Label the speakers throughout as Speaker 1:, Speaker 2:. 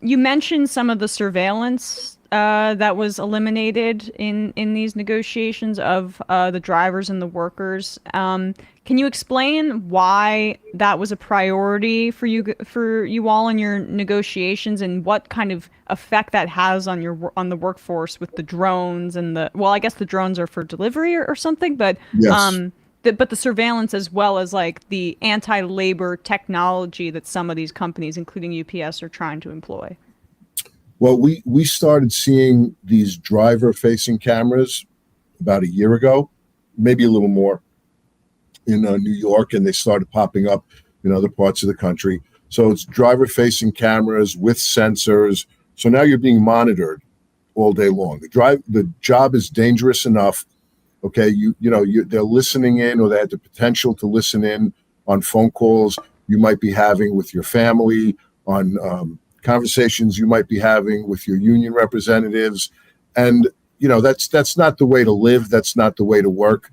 Speaker 1: You mentioned some of the surveillance that was eliminated in these negotiations of the drivers and the workers. Can you explain why that was a priority for you all in your negotiations, and what kind of effect that has on on the workforce with the drones and I guess the drones are for delivery or something, but
Speaker 2: Yes.
Speaker 1: um, but the surveillance as well as like the anti-labor technology that some of these companies, including UPS, are trying to employ.
Speaker 2: Well, we started seeing these driver-facing cameras about a year ago, maybe a little more, in New York, and they started popping up in other parts of the country. So it's driver-facing cameras with sensors. So now you're being monitored all day long. The job is dangerous enough. Okay, they're listening in, or they had the potential to listen in on phone calls you might be having with your family, on conversations you might be having with your union representatives, and that's not the way to live. That's not the way to work.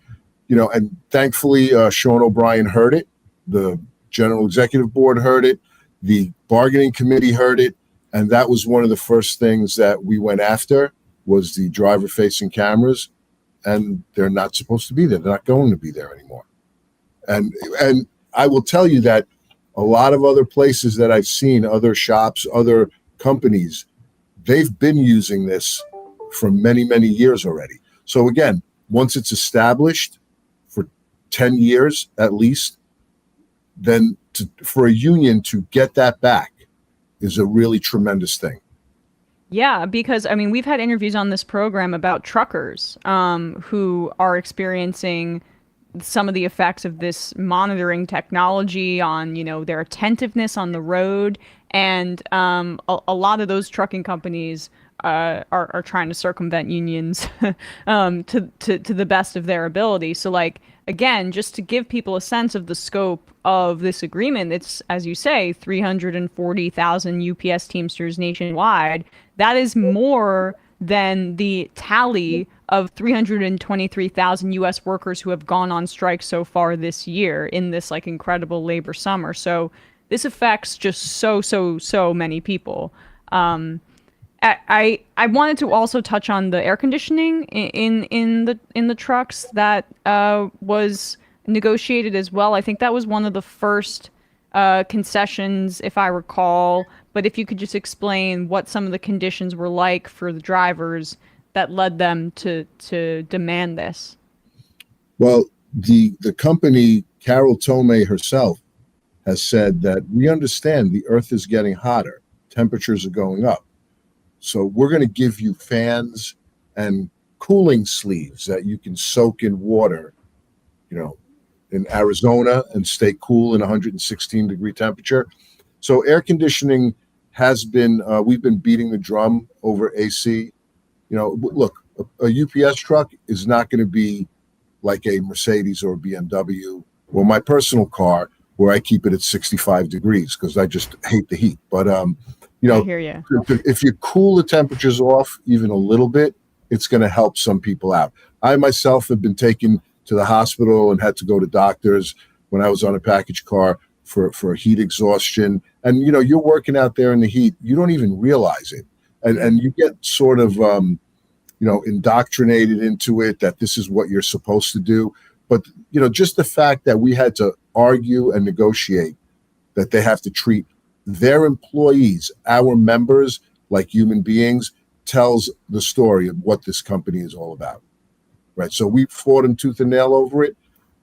Speaker 2: And thankfully, Sean O'Brien heard it. The General Executive Board heard it. The bargaining committee heard it. And that was one of the first things that we went after, was the driver-facing cameras. And they're not supposed to be there. They're not going to be there anymore. And I will tell you that a lot of other places that I've seen, other shops, other companies, they've been using this for many, many years already. So again, once it's established, for 10 years at least, then for a union to get that back is a really tremendous thing.
Speaker 1: Yeah, because I mean, we've had interviews on this program about truckers who are experiencing some of the effects of this monitoring technology on, their attentiveness on the road. And a lot of those trucking companies are trying to circumvent unions to the best of their ability. So, like, again, just to give people a sense of the scope of this agreement, it's, as you say, 340,000 UPS Teamsters nationwide. That is more than the tally of 323,000 US workers who have gone on strike so far this year in this like incredible labor summer. So this affects just so many people. I wanted to also touch on the air conditioning in the trucks that was negotiated as well. I think that was one of the first concessions, if I recall. But if you could just explain what some of the conditions were like for the drivers that led them to demand this.
Speaker 2: Well, the company, Carol Tomei herself, has said that we understand the earth is getting hotter, temperatures are going up. So we're going to give you fans and cooling sleeves that you can soak in water, in Arizona, and stay cool in 116-degree temperature. So air conditioning has been, we've been beating the drum over AC. Look, a UPS truck is not going to be like a Mercedes or a BMW or my personal car, where I keep it at 65 degrees because I just hate the heat. But
Speaker 1: I hear you.
Speaker 2: if you cool the temperatures off even a little bit, it's going to help some people out. I myself have been taken to the hospital and had to go to doctors when I was on a package car for heat exhaustion. And you're working out there in the heat, you don't even realize it, and you get sort of indoctrinated into it that this is what you're supposed to do. But just the fact that we had to argue and negotiate that they have to treat their employees, our members, like human beings, tells the story of what this company is all about, right? So we fought them tooth and nail over it,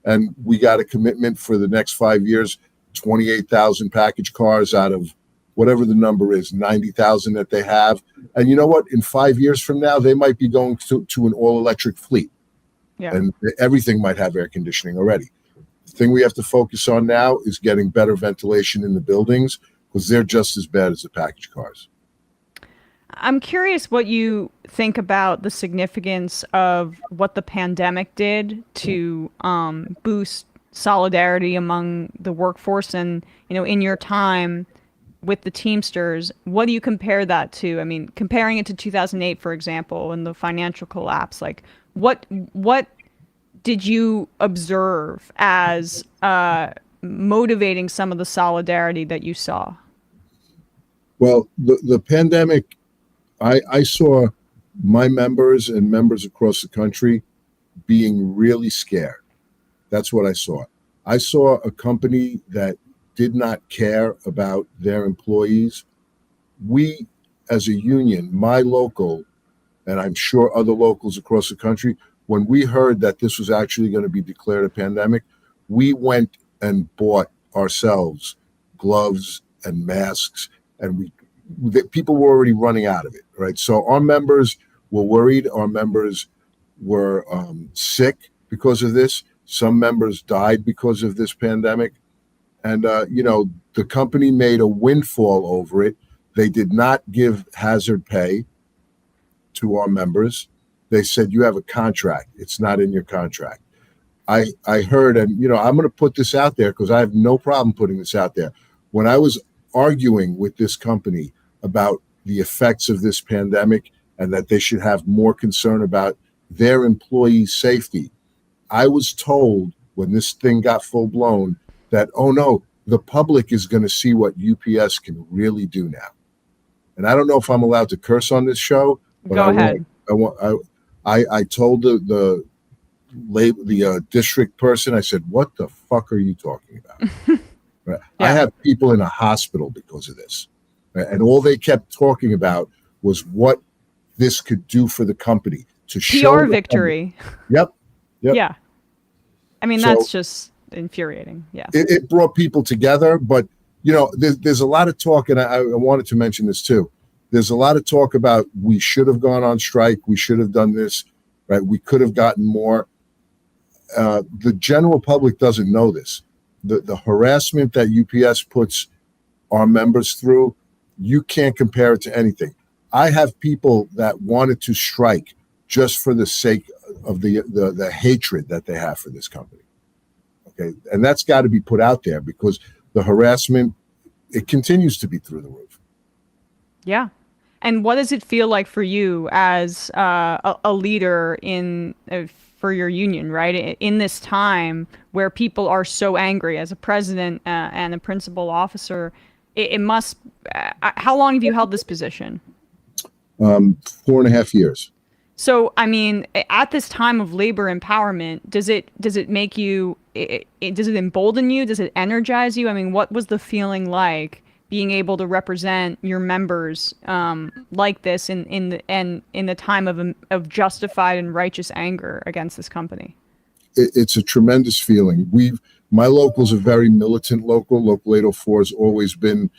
Speaker 2: and we got a commitment for the next 5 years, 28,000 package cars out of whatever the number is, 90,000 that they have. And you know what? In 5 years from now, they might be going to an all-electric fleet.
Speaker 1: Yeah.
Speaker 2: And everything might have air conditioning already. The thing we have to focus on now is getting better ventilation in the buildings, because they're just as bad as the package cars.
Speaker 1: I'm curious what you think about the significance of what the pandemic did to boost solidarity among the workforce. And, in your time with the Teamsters, what do you compare that to? I mean, comparing it to 2008, for example, and the financial collapse, like what did you observe as motivating some of the solidarity that you saw?
Speaker 2: Well, the pandemic, I saw my members and members across the country being really scared. That's what I saw. I saw a company that did not care about their employees. We, as a union, my local, and I'm sure other locals across the country, when we heard that this was actually going to be declared a pandemic, we went and bought ourselves gloves and masks, and people were already running out of it, right? So our members were worried. Our members were sick because of this. Some members died because of this pandemic. And, the company made a windfall over it. They did not give hazard pay to our members. They said, you have a contract. It's not in your contract. I heard, and, I'm going to put this out there because I have no problem putting this out there. When I was arguing with this company about the effects of this pandemic and that they should have more concern about their employees' safety, I was told when this thing got full blown that, oh no, the public is going to see what UPS can really do now. And I don't know if I'm allowed to curse on this show, but
Speaker 1: Go ahead.
Speaker 2: I told the district person, I said, what the fuck are you talking about? Right? Yeah. I have people in a hospital because of this. Right? And all they kept talking about was what this could do for the company to show
Speaker 1: PR victory.
Speaker 2: Yep.
Speaker 1: Yeah. I mean, that's just infuriating. Yeah.
Speaker 2: It brought people together, but there's a lot of talk, and I wanted to mention this too. There's a lot of talk about we should have gone on strike. We should have done this, right? We could have gotten more. The general public doesn't know this. The harassment that UPS puts our members through, you can't compare it to anything. I have people that wanted to strike just for the sake of the hatred that they have for this company. Okay, and that's got to be put out there because the harassment, it continues to be through the roof.
Speaker 1: Yeah. And what does it feel like for you as a leader for your union, right? In this time where people are so angry, as a president and a principal officer, it must. How long have you held this position?
Speaker 2: 4.5 years.
Speaker 1: So, I mean, at this time of labor empowerment, does it make you? Does it embolden you? Does it energize you? I mean, what was the feeling like being able to represent your members like this in the time of justified and righteous anger against this company?
Speaker 2: It's a tremendous feeling. My local's a very militant local. Local 804 has always been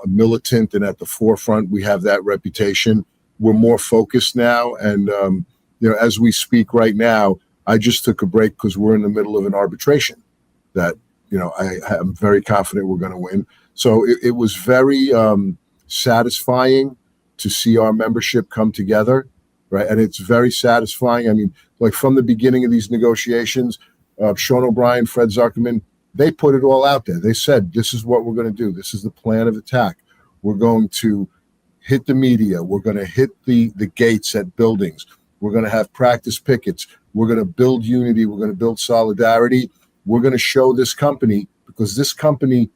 Speaker 2: militant and at the forefront. We have that reputation. We're more focused now, and as we speak right now, I just took a break because we're in the middle of an arbitration that I'm very confident we're going to win. So it was very satisfying to see our membership come together, right? And it's very satisfying. I mean, like from the beginning of these negotiations, Sean O'Brien, Fred Zuckerman, they put it all out there. They said, this is what we're going to do. This is the plan of attack. We're going to hit the media. We're going to hit the gates at buildings. We're going to have practice pickets. We're going to build unity. We're going to build solidarity. We're going to show this company, because this company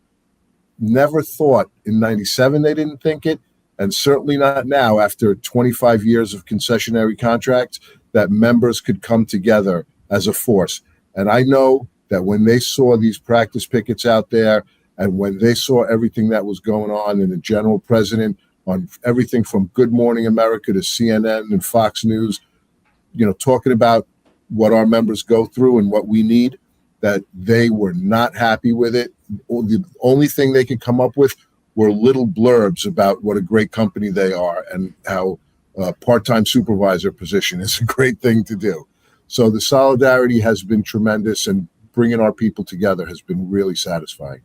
Speaker 2: never thought in 97 they didn't think it, and certainly not now after 25 years of concessionary contracts, that members could come together as a force. And I know that when they saw these practice pickets out there and when they saw everything that was going on, and the general president on everything from Good Morning America to CNN and Fox News, talking about what our members go through and what we need, that they were not happy with it. The only thing they could come up with were little blurbs about what a great company they are and how a part-time supervisor position is a great thing to do. So the solidarity has been tremendous, and bringing our people together has been really satisfying.